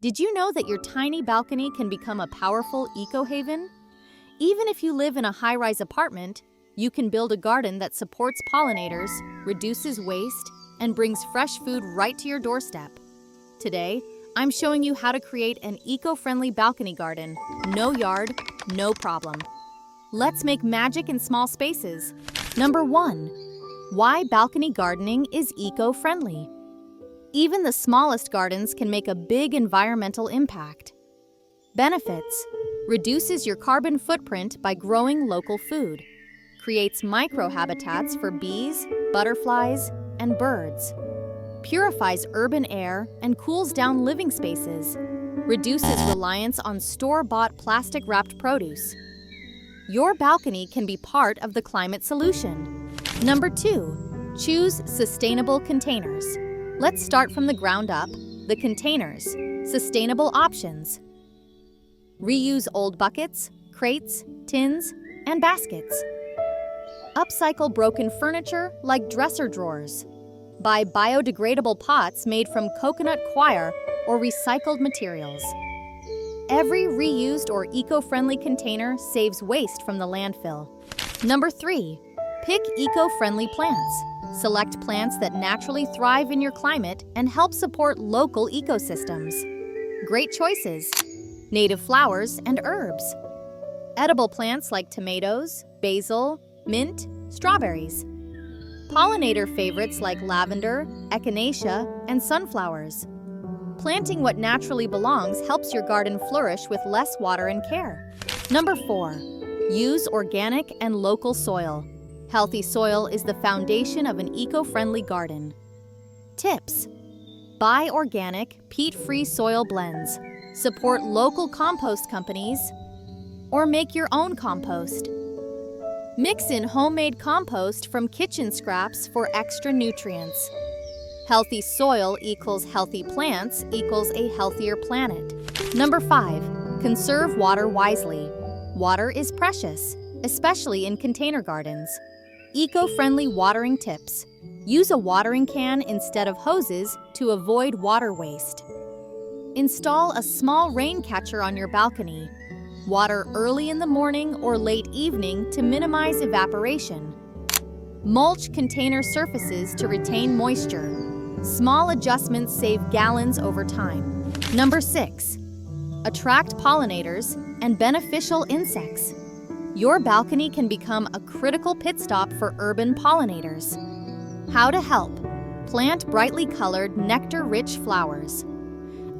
Did you know that your tiny balcony can become a powerful eco-haven? Even if you live in a high-rise apartment, you can build a garden that supports pollinators, reduces waste, and brings fresh food right to your doorstep. Today, I'm showing you how to create an eco-friendly balcony garden. No yard, no problem. Let's make magic in small spaces. Number 1. Why balcony gardening is eco-friendly. Even the smallest gardens can make a big environmental impact. Benefits: reduces your carbon footprint by growing local food, creates microhabitats for bees, butterflies, and birds, purifies urban air and cools down living spaces, reduces reliance on store-bought plastic-wrapped produce. Your balcony can be part of the climate solution. Number 2. Choose sustainable containers. Let's start from the ground up. The containers. Sustainable options. Reuse old buckets, crates, tins, and baskets. Upcycle broken furniture like dresser drawers. Buy biodegradable pots made from coconut coir or recycled materials. Every reused or eco-friendly container saves waste from the landfill. Number 3. Pick eco-friendly plants. Select plants that naturally thrive in your climate and help support local ecosystems. Great choices: native flowers and herbs. Edible plants like tomatoes, basil, mint, strawberries. Pollinator favorites like lavender, echinacea, and sunflowers. Planting what naturally belongs helps your garden flourish with less water and care. Number 4. Use organic and local soil. Healthy soil is the foundation of an eco-friendly garden. Tips: buy organic, peat-free soil blends. Support local compost companies, or make your own compost. Mix in homemade compost from kitchen scraps for extra nutrients. Healthy soil equals healthy plants equals a healthier planet. Number 5. Conserve water wisely. Water is precious, especially in container gardens. Eco-friendly watering tips. Use a watering can instead of hoses to avoid water waste. Install a small rain catcher on your balcony. Water early in the morning or late evening to minimize evaporation. Mulch container surfaces to retain moisture. Small adjustments save gallons over time. Number 6. Attract pollinators and beneficial insects. Your balcony can become a critical pit stop for urban pollinators. How to help: plant brightly colored, nectar-rich flowers.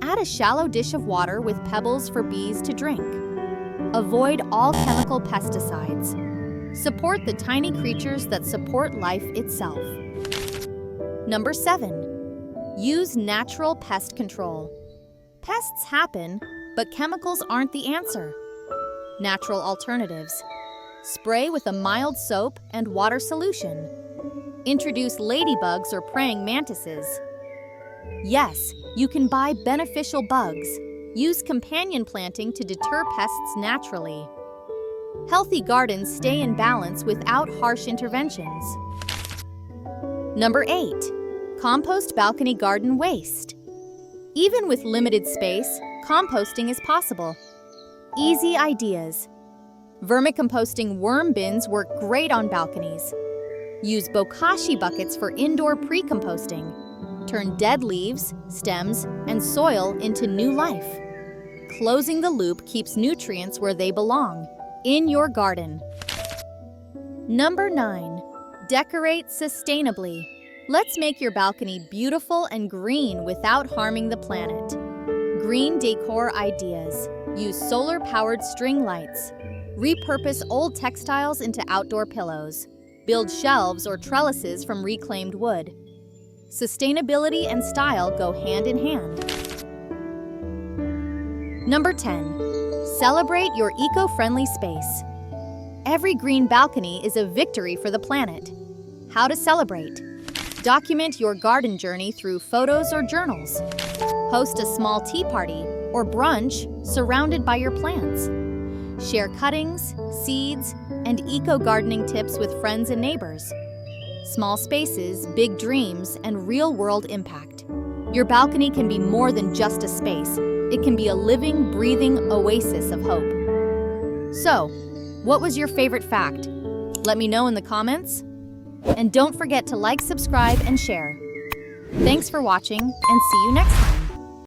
Add a shallow dish of water with pebbles for bees to drink. Avoid all chemical pesticides. Support the tiny creatures that support life itself. Number 7. Use natural pest control. Pests happen, but chemicals aren't the answer. Natural alternatives. Spray with a mild soap and water solution. Introduce ladybugs or praying mantises. Yes, you can buy beneficial bugs. Use companion planting to deter pests naturally. Healthy gardens stay in balance without harsh interventions. Number 8. Compost balcony garden waste. Even with limited space, composting is possible. Easy ideas. Vermicomposting worm bins work great on balconies. Use bokashi buckets for indoor pre-composting. Turn dead leaves, stems, and soil into new life. Closing the loop keeps nutrients where they belong, in your garden. Number 9. Decorate sustainably. Let's make your balcony beautiful and green without harming the planet. Green decor ideas. Use solar-powered string lights. Repurpose old textiles into outdoor pillows. Build shelves or trellises from reclaimed wood. Sustainability and style go hand in hand. Number 10. Celebrate your eco-friendly space. Every green balcony is a victory for the planet. How to celebrate: document your garden journey through photos or journals. Host a small tea party or brunch surrounded by your plants. Share cuttings, seeds, and eco-gardening tips with friends and neighbors. Small spaces, big dreams, and real-world impact. Your balcony can be more than just a space. it can be a living, breathing oasis of hope. So, what was your favorite fact? Let me know in the comments. And don't forget to like, subscribe, and share. Thanks for watching, and see you next time.